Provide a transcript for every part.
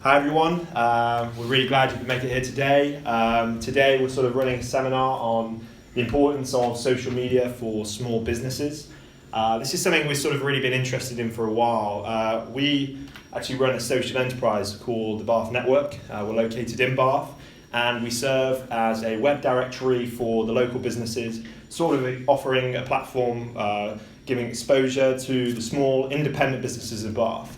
Hi everyone, we're really glad you could make it here today. Today we're sort of running a seminar on the importance of social media for small businesses. This is something we've sort of really been interested in for a while. We actually run a social enterprise called the Bath Network. We're located in Bath and we serve as a web directory for the local businesses, sort of offering a platform giving exposure to the small independent businesses of Bath.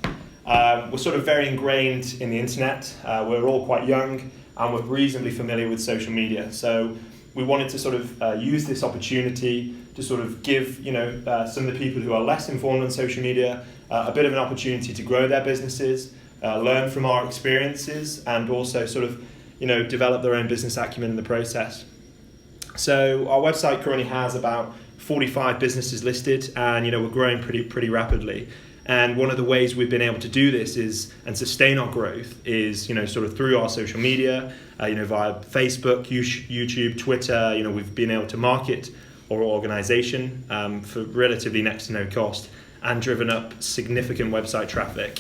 We're sort of very ingrained in the internet. We're all quite young and we're reasonably familiar with social media. So we wanted to sort of use this opportunity to sort of give some of the people who are less informed on social media a bit of an opportunity to grow their businesses, learn from our experiences, and also sort of develop their own business acumen in the process. So our website currently has about 45 businesses listed, and we're growing pretty rapidly. And one of the ways we've been able to do this and sustain our growth is, sort of through our social media, via Facebook, YouTube, Twitter. We've been able to market our organization for relatively next to no cost and driven up significant website traffic.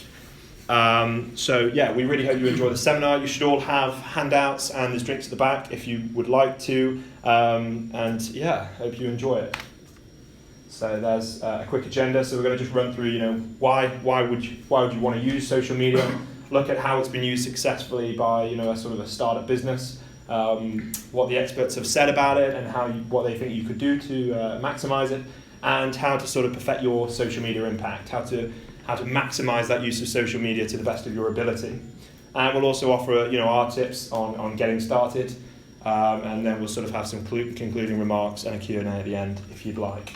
We really hope you enjoy the seminar. You should all have handouts and there's drinks at the back if you would like to. Hope you enjoy it. So there's a quick agenda. So we're going to just run through, why would you want to use social media? Look at how it's been used successfully by, a sort of a startup business. What the experts have said about it and what they think you could do to maximize it, and how to sort of perfect your social media impact. How to maximize that use of social media to the best of your ability. And we'll also offer, our tips on getting started. And then we'll sort of have some concluding remarks and a Q&A at the end if you'd like.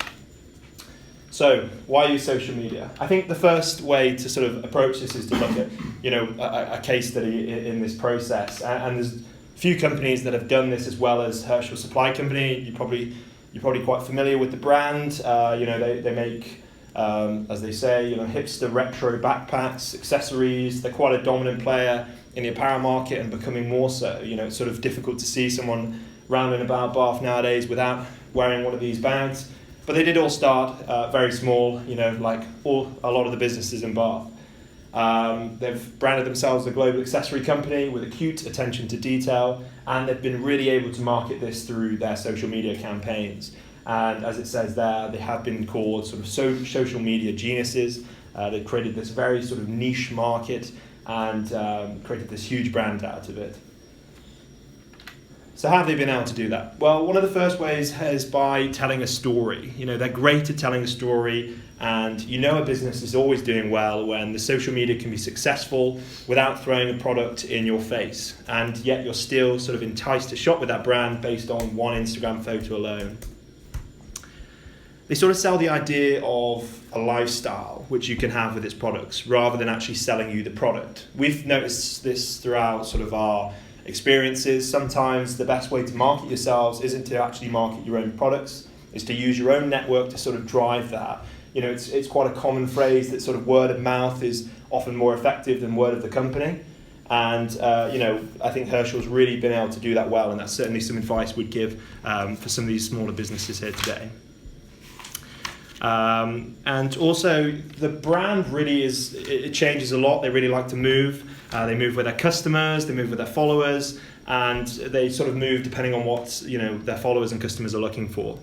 So, why use social media? I think the first way to sort of approach this is to look at, a case study in this process. And there's a few companies that have done this as well as Herschel Supply Company. You're probably quite familiar with the brand. They make, as they say, hipster retro backpacks, accessories. They're quite a dominant player in the apparel market and becoming more so. It's sort of difficult to see someone round and about Bath nowadays without wearing one of these bags. But they did all start very small, like a lot of the businesses in Bath. They've branded themselves a global accessory company with acute attention to detail, and they've been really able to market this through their social media campaigns. And as it says there, they have been called sort of social media geniuses. They've created this very sort of niche market and created this huge brand out of it. So how have they been able to do that? Well, one of the first ways is by telling a story. They're great at telling a story, and a business is always doing well when the social media can be successful without throwing a product in your face, and yet you're still sort of enticed to shop with that brand based on one Instagram photo alone. They sort of sell the idea of a lifestyle which you can have with its products rather than actually selling you the product. We've noticed this throughout sort of our experiences. Sometimes the best way to market yourselves isn't to actually market your own products, is to use your own network to sort of drive that. It's quite a common phrase that sort of word of mouth is often more effective than word of the company. And, I think Herschel's really been able to do that well, and that's certainly some advice we'd give for some of these smaller businesses here today. And also the brand really it changes a lot. They really like to move. They move with their customers, they move with their followers, and they sort of move depending on what their followers and customers are looking for.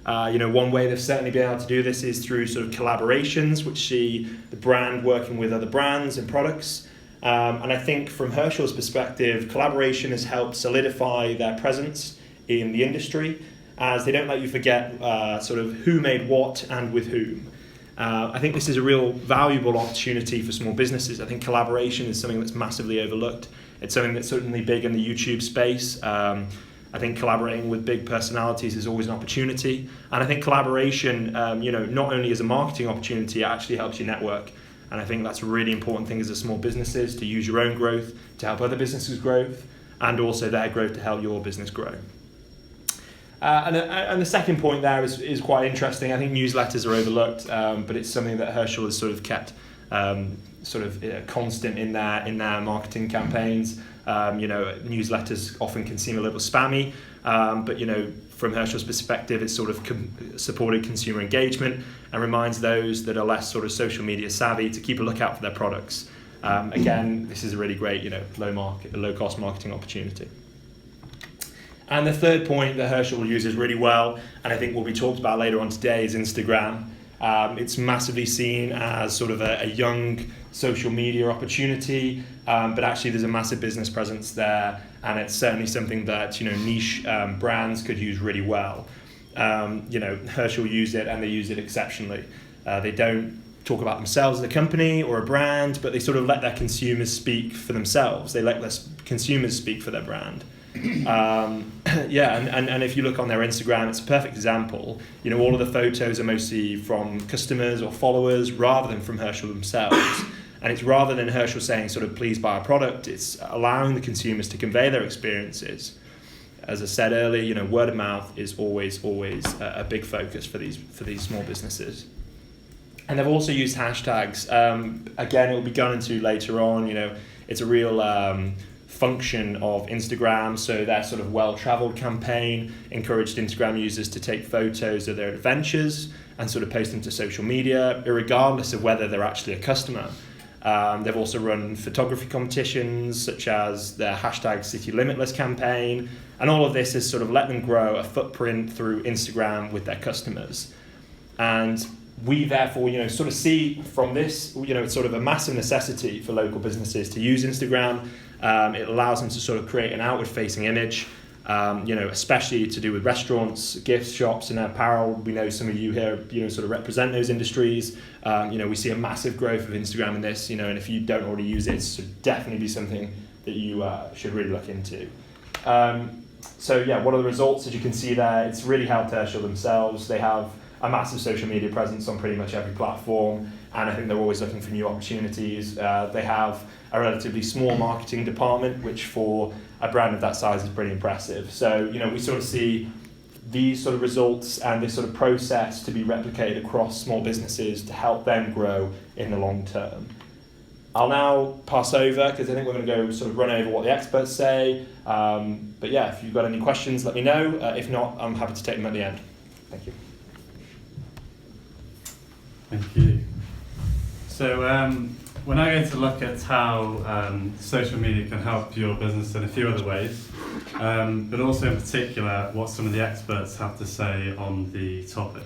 One way they've certainly been able to do this is through sort of collaborations, which see the brand working with other brands and products. And I think from Herschel's perspective, collaboration has helped solidify their presence in the industry, as they don't let you forget sort of who made what and with whom. I think this is a real valuable opportunity for small businesses. I think collaboration is something that's massively overlooked. It's something that's certainly big in the YouTube space. I think collaborating with big personalities is always an opportunity. And I think collaboration, not only as a marketing opportunity, it actually helps you network. And I think that's a really important thing as a small businesses, to use your own growth to help other businesses grow, and also their growth to help your business grow. And the second point there is quite interesting. I think newsletters are overlooked, but it's something that Herschel has sort of kept constant in their marketing campaigns. Newsletters often can seem a little spammy, but from Herschel's perspective, it's sort of supported consumer engagement and reminds those that are less sort of social media savvy to keep a lookout for their products. Again, this is a really great, low cost marketing opportunity. And the third point that Herschel uses really well, and I think will be talked about later on today, is Instagram. It's massively seen as sort of a young social media opportunity, but actually there's a massive business presence there, and it's certainly something that niche brands could use really well. Herschel use it, and they use it exceptionally. They don't talk about themselves as a company or a brand, but they sort of let their consumers speak for themselves. They let their consumers speak for their brand. And if you look on their Instagram, it's a perfect example. All of the photos are mostly from customers or followers rather than from Herschel themselves. And it's rather than Herschel saying sort of please buy a product, it's allowing the consumers to convey their experiences. As I said earlier, word of mouth is always a big focus for these small businesses. And they've also used hashtags. Again, it will be gone into later on. It's a real function of Instagram. So their sort of well-traveled campaign encouraged Instagram users to take photos of their adventures and sort of post them to social media, regardless of whether they're actually a customer. They've also run photography competitions, such as their hashtag City Limitless campaign, and all of this has sort of let them grow a footprint through Instagram with their customers. And we therefore, sort of see from this, it's sort of a massive necessity for local businesses to use Instagram. It allows them to sort of create an outward-facing image, especially to do with restaurants, gift shops, and apparel. We know some of you here, sort of represent those industries. We see a massive growth of Instagram in this, and if you don't already use it, it should definitely be something that you should really look into. What are the results? As you can see there, it's really helped Herschel themselves. They have a massive social media presence on pretty much every platform, and I think they're always looking for new opportunities. They have a relatively small marketing department, which for a brand of that size is pretty impressive. So, we sort of see these sort of results and this sort of process to be replicated across small businesses to help them grow in the long term. I'll now pass over, because I think we're going to go sort of run over what the experts say. If you've got any questions, let me know. If not, I'm happy to take them at the end. Thank you. Thank you. So we're now going to look at how social media can help your business in a few other ways, but also in particular what some of the experts have to say on the topic.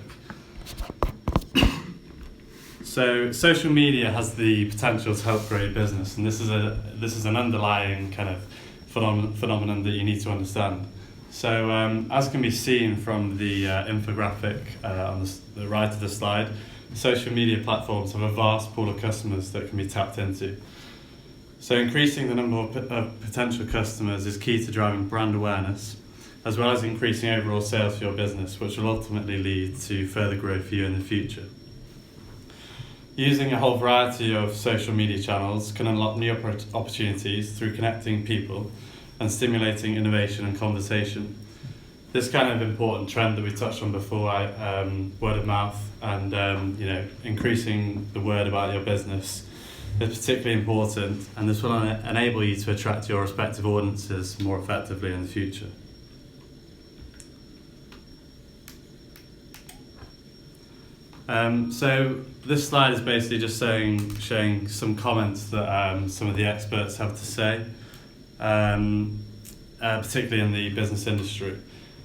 So social media has the potential to help grow your business, and this is an underlying kind of phenomenon that you need to understand. So as can be seen from the infographic on the right of the slide, social media platforms have a vast pool of customers that can be tapped into. So increasing the number of potential customers is key to driving brand awareness, as well as increasing overall sales for your business, which will ultimately lead to further growth for you in the future. Using a whole variety of social media channels can unlock new opportunities through connecting people and stimulating innovation and conversation. This kind of important trend that we touched on before, word of mouth, and increasing the word about your business is particularly important, and this will enable you to attract your respective audiences more effectively in the future. So this slide is basically just showing some comments that some of the experts have to say, particularly in the business industry.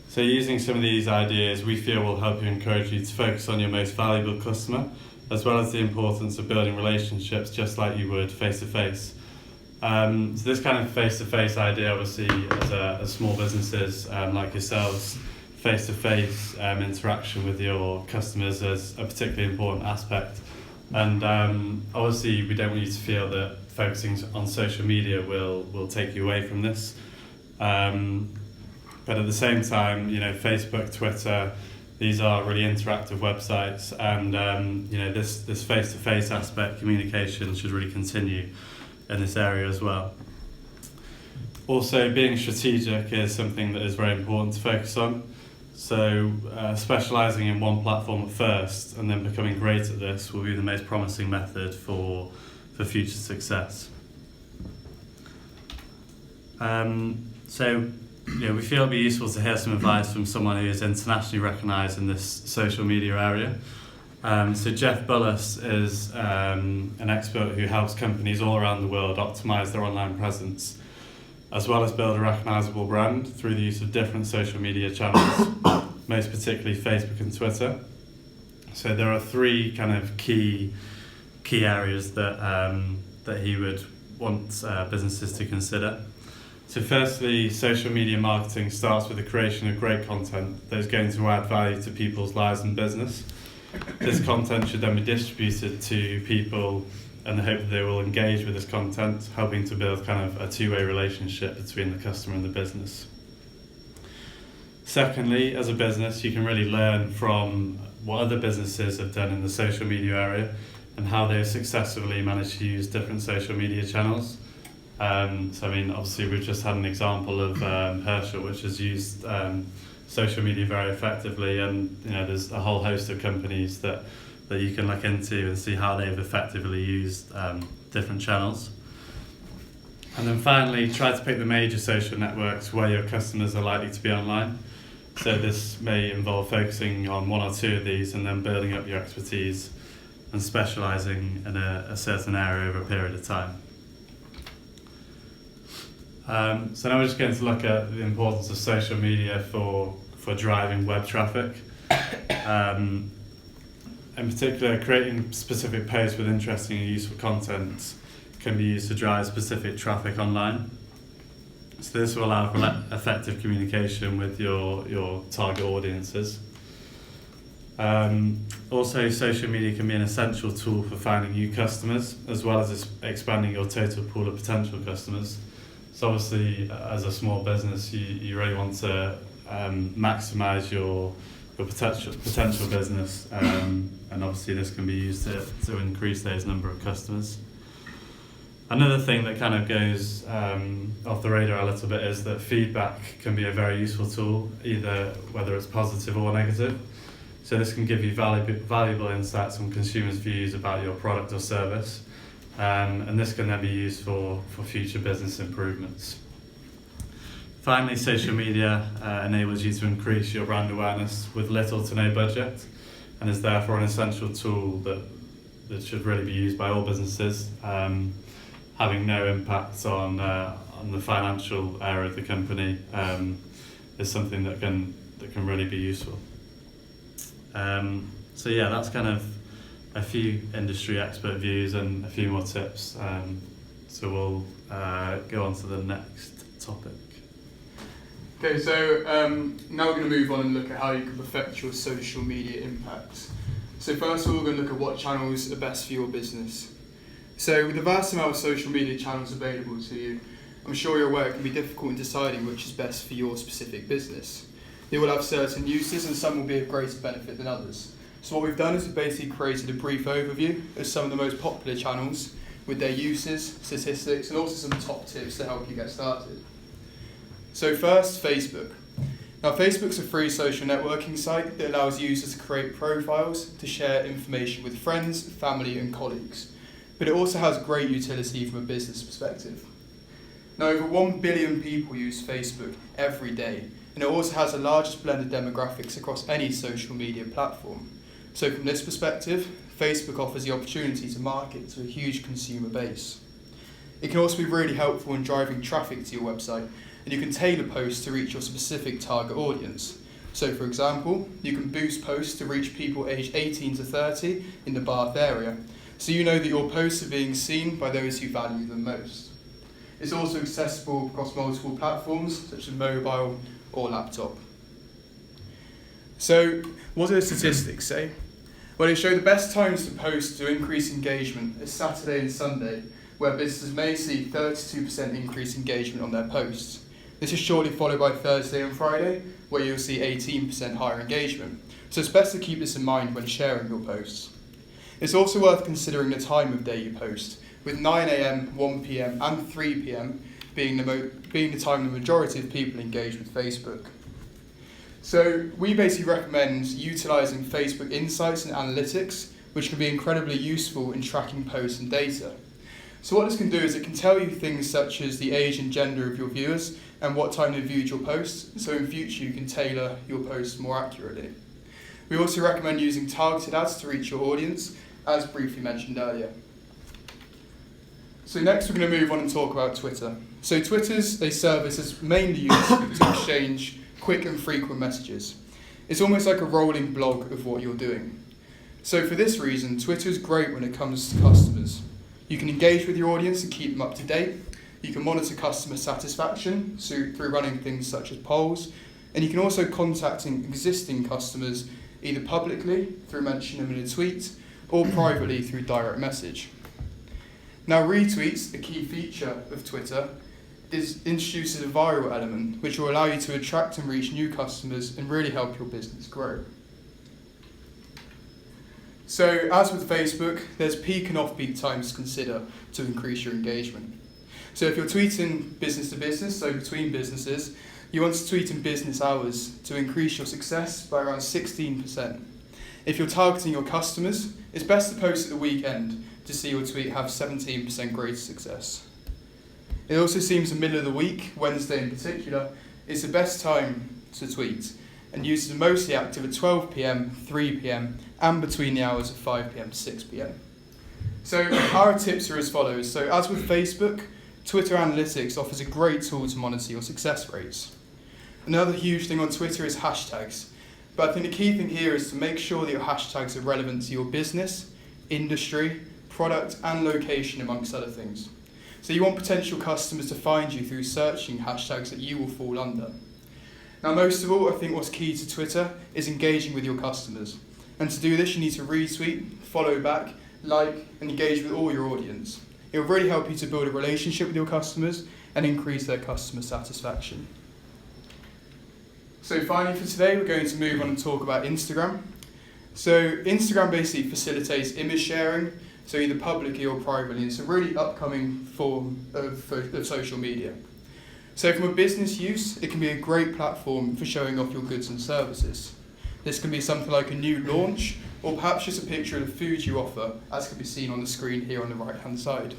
So using some of these ideas, we feel will help you encourage you to focus on your most valuable customer, as well as the importance of building relationships just like you would face-to-face. So this kind of face-to-face idea, obviously, as small businesses like yourselves, face-to-face interaction with your customers is a particularly important aspect. And obviously, we don't want you to feel that focusing on social media will take you away from this. But at the same time, Facebook, Twitter, these are really interactive websites, and this face-to-face aspect, communication, should really continue in this area as well. Also, being strategic is something that is very important to focus on. So, specialising in one platform at first and then becoming great at this will be the most promising method for future success. We feel it'd be useful to hear some advice from someone who is internationally recognised in this social media area. So Jeff Bullis is an expert who helps companies all around the world optimize their online presence, as well as build a recognizable brand through the use of different social media channels, most particularly Facebook and Twitter. So there are three kind of key areas that he would want businesses to consider. So firstly, social media marketing starts with the creation of great content that is going to add value to people's lives and business. This content should then be distributed to people in the hope that they will engage with this content, helping to build kind of a two-way relationship between the customer and the business. Secondly, as a business, you can really learn from what other businesses have done in the social media area and how they've successfully managed to use different social media channels. So I mean, obviously we've just had an example of Herschel, which has used social media very effectively, and you know there's a whole host of companies that you can look into and see how they've effectively used different channels. And then finally, try to pick the major social networks where your customers are likely to be online. So this may involve focusing on one or two of these and then building up your expertise and specialising in a certain area over a period of time. So now we're just going to look at the importance of social media for driving web traffic. In particular, creating specific posts with interesting and useful content can be used to drive specific traffic online. So this will allow for effective communication with your target audiences. Also, social media can be an essential tool for finding new customers, as well as expanding your total pool of potential customers. So obviously, as a small business, you really want to maximise your potential business, and obviously this can be used to increase those number of customers. Another thing that kind of goes off the radar a little bit is that feedback can be a very useful tool, either whether it's positive or negative. So this can give you valuable insights on consumers' views about your product or service, and this can then be used for future business improvements. Finally, social media enables you to increase your brand awareness with little to no budget, and is therefore an essential tool that should really be used by all businesses, having no impact on the financial area of the company is something that can really be useful. So yeah, that's kind of a few industry expert views and a few more tips. So we'll go on to the next topic. Okay, so now we're going to move on and look at how you can perfect your social media impact. So first of all, we're going to look at what channels are best for your business. So with the vast amount of social media channels available to you, I'm sure you're aware it can be difficult in deciding which is best for your specific business. They will have certain uses and some will be of greater benefit than others. So what we've done is we've basically created a brief overview of some of the most popular channels with their uses, statistics, and also some top tips to help you get started. So first, Facebook. Now Facebook's a free social networking site that allows users to create profiles to share information with friends, family and colleagues. But it also has great utility from a business perspective. Now over 1 billion people use Facebook every day, and it also has the largest blended demographics across any social media platform. So from this perspective, Facebook offers the opportunity to market to a huge consumer base. It can also be really helpful in driving traffic to your website, and you can tailor posts to reach your specific target audience. So for example, you can boost posts to reach people aged 18 to 30 in the Bath area, so you know that your posts are being seen by those who value them most. It's also accessible across multiple platforms, such as mobile or laptop. So what do the statistics say? Well, they show the best times to post to increase engagement is Saturday and Sunday, where businesses may see 32% increase engagement on their posts. This is shortly followed by Thursday and Friday, where you'll see 18% higher engagement. So it's best to keep this in mind when sharing your posts. It's also worth considering the time of day you post, with 9 AM, 1 PM and 3 PM being the time the majority of people engage with Facebook. So we basically recommend utilising Facebook Insights and Analytics, which can be incredibly useful in tracking posts and data. So what this can do is it can tell you things such as the age and gender of your viewers and what time they viewed your posts, so in future you can tailor your posts more accurately. We also recommend using targeted ads to reach your audience, as briefly mentioned earlier. So next we're going to move on and talk about Twitter. So Twitter's a service that's mainly used to exchange quick and frequent messages. It's almost like a rolling blog of what you're doing. So for this reason, Twitter is great when it comes to customers. You can engage with your audience and keep them up to date. You can monitor customer satisfaction through running things such as polls. And you can also contact existing customers either publicly through mentioning them in a tweet or privately through direct message. Now retweets, a key feature of Twitter, introduces a viral element which will allow you to attract and reach new customers and really help your business grow. So as with Facebook, there's peak and off-peak times to consider to increase your engagement. So if you're tweeting business to business, so between businesses, you want to tweet in business hours to increase your success by around 16%. If you're targeting your customers, it's best to post at the weekend to see your tweet have 17% greater success. It also seems the middle of the week, Wednesday in particular, is the best time to tweet, and users are mostly active at 12 PM, 3 PM, and between the hours of 5 PM to 6 PM. So our tips are as follows. So as with Facebook, Twitter Analytics offers a great tool to monitor your success rates. Another huge thing on Twitter is hashtags. But I think the key thing here is to make sure that your hashtags are relevant to your business, industry, product, and location, amongst other things. So you want potential customers to find you through searching hashtags that you will fall under. Now, most of all, I think what's key to Twitter is engaging with your customers. And to do this, you need to retweet, follow back, like, and engage with all your audience. It will really help you to build a relationship with your customers and increase their customer satisfaction. So finally for today, we're going to move on and talk about Instagram. So Instagram basically facilitates image sharing, so either publicly or privately. It's a really upcoming form of social media. So from a business use, it can be a great platform for showing off your goods and services. This can be something like a new launch, or perhaps just a picture of the food you offer, as can be seen on the screen here on the right-hand side.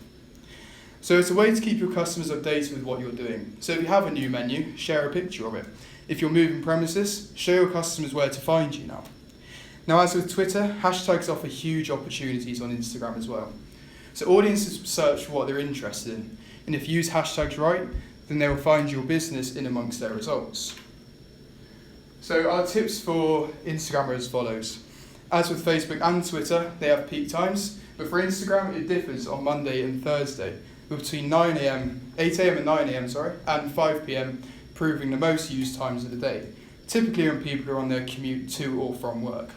So it's a way to keep your customers updated with what you're doing. So if you have a new menu, share a picture of it. If you're moving premises, show your customers where to find you now. Now, as with Twitter, hashtags offer huge opportunities on Instagram as well. So audiences search for what they're interested in, and if you use hashtags right, then they will find your business in amongst their results. So our tips for Instagram are as follows. As with Facebook and Twitter, they have peak times, but for Instagram it differs on Monday and Thursday, between 8 AM and 9 AM, and 5 PM, proving the most used times of the day, typically when people are on their commute to or from work.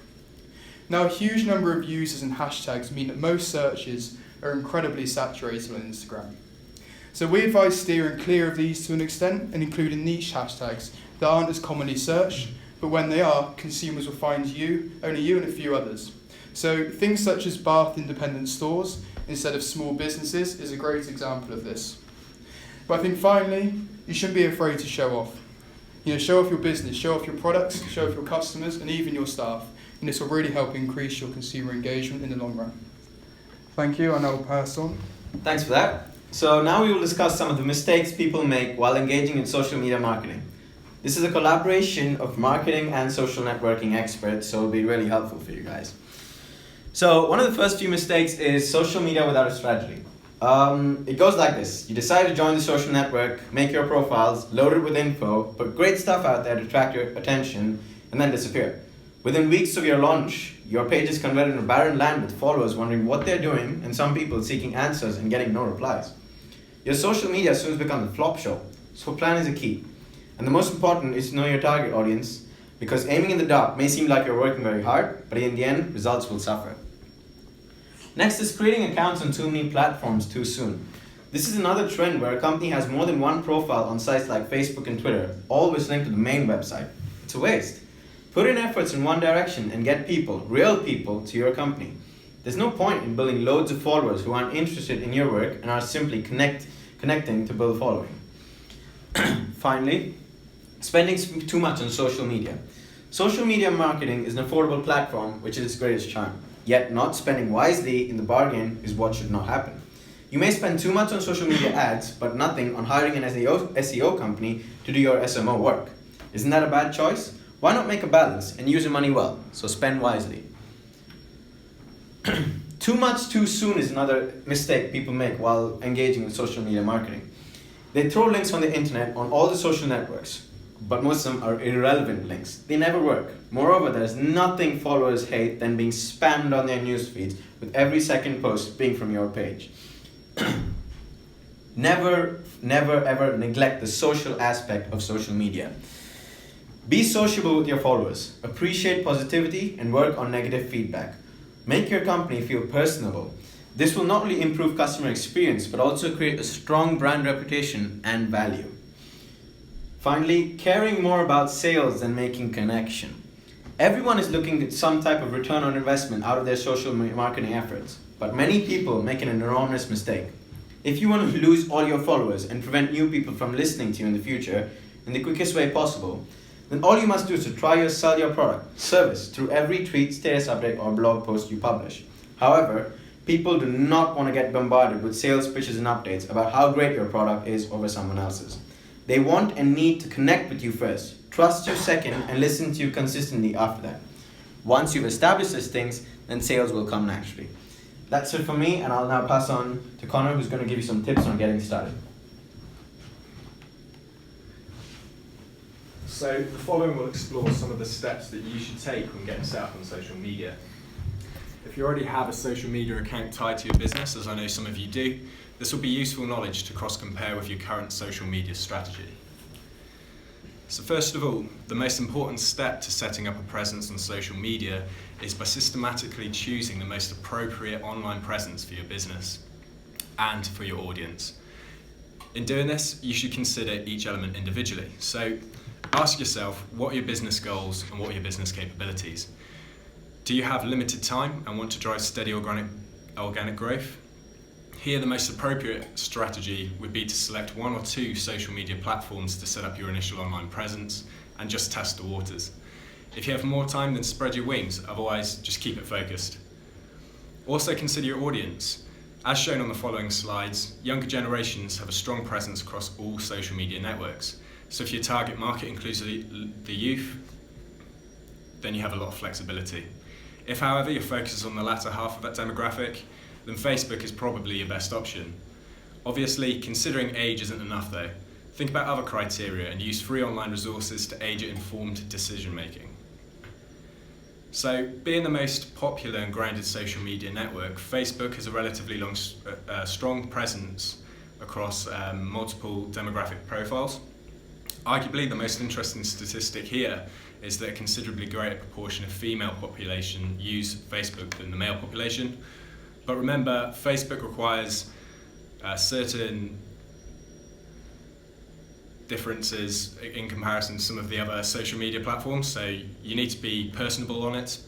Now, a huge number of users and hashtags mean that most searches are incredibly saturated on Instagram. So we advise steering clear of these to an extent and including niche hashtags that aren't as commonly searched, but when they are, consumers will find only you and a few others. So things such as Bath independent stores instead of small businesses is a great example of this. But I think finally, you shouldn't be afraid to show off. Show off your business, show off your products, show off your customers, and even your staff. And this will really help increase your consumer engagement in the long run. Thank you, and I'll pass on. Thanks for that. So now we will discuss some of the mistakes people make while engaging in social media marketing. This is a collaboration of marketing and social networking experts, so it'll be really helpful for you guys. So one of the first few mistakes is social media without a strategy. It goes like this. You decide to join the social network, make your profiles, load it with info, put great stuff out there to attract your attention, and then disappear. Within weeks of your launch, your page is converted into barren land with followers wondering what they're doing and some people seeking answers and getting no replies. Your social media soon becomes a flop show, so plan is a key. And the most important is to know your target audience, because aiming in the dark may seem like you're working very hard, but in the end, results will suffer. Next is creating accounts on too many platforms too soon. This is another trend where a company has more than one profile on sites like Facebook and Twitter, always linked to the main website. It's a waste. Put in efforts in one direction and get people, real people, to your company. There's no point in building loads of followers who aren't interested in your work and are simply connecting to build following. Finally, spending too much on social media. Social media marketing is an affordable platform which is its greatest charm. Yet not spending wisely in the bargain is what should not happen. You may spend too much on social media ads, but nothing on hiring an SEO company to do your SMO work. Isn't that a bad choice? Why not make a balance and use your money well? So spend wisely. Too much too soon is another mistake people make while engaging in social media marketing. They throw links on the internet on all the social networks, but most of them are irrelevant links. They never work. Moreover, there's nothing followers hate than being spammed on their news feeds with every second post being from your page. Never ever neglect the social aspect of social media. Be sociable with your followers, appreciate positivity, and work on negative feedback. Make your company feel personable. This will not only improve customer experience, but also create a strong brand reputation and value. Finally, caring more about sales than making connection. Everyone is looking at some type of return on investment out of their social marketing efforts, but many people make an enormous mistake. If you want to lose all your followers and prevent new people from listening to you in the future in the quickest way possible, then all you must do is to try to sell your product, service, through every tweet, status update, or blog post you publish. However, people do not want to get bombarded with sales pitches and updates about how great your product is over someone else's. They want and need to connect with you first, trust you second, and listen to you consistently after that. Once you've established these things, then sales will come naturally. That's it for me, and I'll now pass on to Connor, who's going to give you some tips on getting started. So the following will explore some of the steps that you should take when getting set up on social media. If you already have a social media account tied to your business, as I know some of you do, this will be useful knowledge to cross-compare with your current social media strategy. So first of all, the most important step to setting up a presence on social media is by systematically choosing the most appropriate online presence for your business and for your audience. In doing this, you should consider each element individually. So ask yourself, what are your business goals and what are your business capabilities? Do you have limited time and want to drive steady organic growth? Here, the most appropriate strategy would be to select one or two social media platforms to set up your initial online presence and just test the waters. If you have more time, then spread your wings, otherwise just keep it focused. Also consider your audience. As shown on the following slides, younger generations have a strong presence across all social media networks. So if your target market includes the youth, then you have a lot of flexibility. If, however, your focus is on the latter half of that demographic, then Facebook is probably your best option. Obviously, considering age isn't enough though. Think about other criteria and use free online resources to aid your informed decision making. So, being the most popular and grounded social media network, Facebook has a relatively strong presence across multiple demographic profiles. Arguably, the most interesting statistic here is that a considerably greater proportion of female population use Facebook than the male population. But remember, Facebook requires certain differences in comparison to some of the other social media platforms. So you need to be personable on it,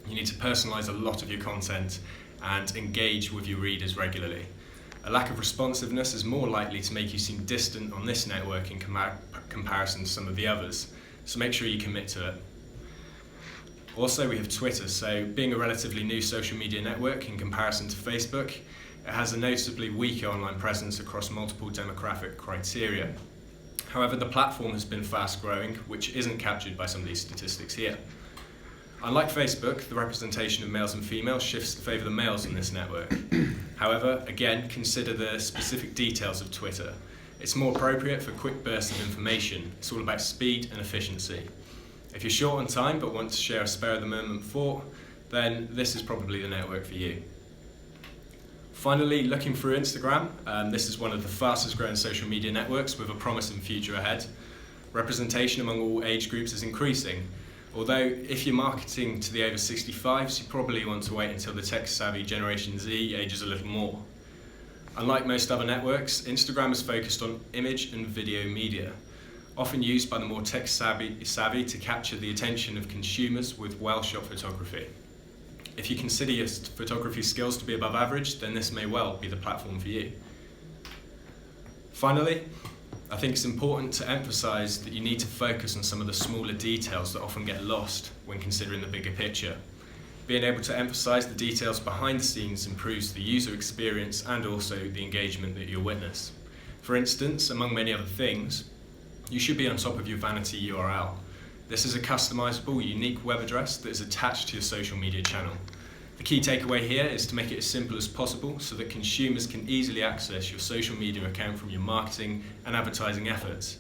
you need to personalize a lot of your content and engage with your readers regularly. A lack of responsiveness is more likely to make you seem distant on this network in comparison to some of the others, so make sure you commit to it. Also, we have Twitter, so being a relatively new social media network in comparison to Facebook, it has a noticeably weaker online presence across multiple demographic criteria. However, the platform has been fast growing, which isn't captured by some of these statistics here. Unlike Facebook, the representation of males and females shifts to favour the males in this network. However, again, consider the specific details of Twitter. It's more appropriate for quick bursts of information. It's all about speed and efficiency. If you're short on time but want to share a spare of the moment thought, then this is probably the network for you. Finally, looking through Instagram, this is one of the fastest growing social media networks with a promising future ahead. Representation among all age groups is increasing, although if you're marketing to the over 65s, you probably want to wait until the tech-savvy Generation Z ages a little more. Unlike most other networks, Instagram is focused on image and video media, often used by the more tech-savvy to capture the attention of consumers with well-shot photography. If you consider your photography skills to be above average, then this may well be the platform for you. Finally, I think it's important to emphasize that you need to focus on some of the smaller details that often get lost when considering the bigger picture. Being able to emphasize the details behind the scenes improves the user experience and also the engagement that you'll witness. For instance, among many other things, you should be on top of your vanity URL. This is a customizable, unique web address that is attached to your social media channel. The key takeaway here is to make it as simple as possible so that consumers can easily access your social media account from your marketing and advertising efforts.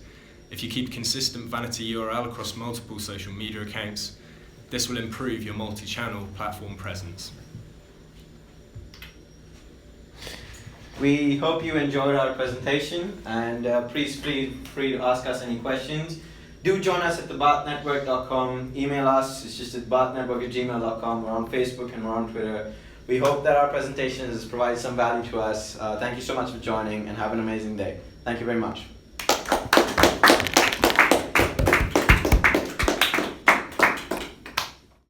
If you keep consistent vanity URL across multiple social media accounts, this will improve your multi-channel platform presence. We hope you enjoyed our presentation, and please feel free to ask us any questions. Do join us at thebathnetwork.com, email us, it's just at bathnetwork@gmail.com, we're on Facebook and we're on Twitter. We hope that our presentation has provided some value to us. Thank you so much for joining, and have an amazing day. Thank you very much.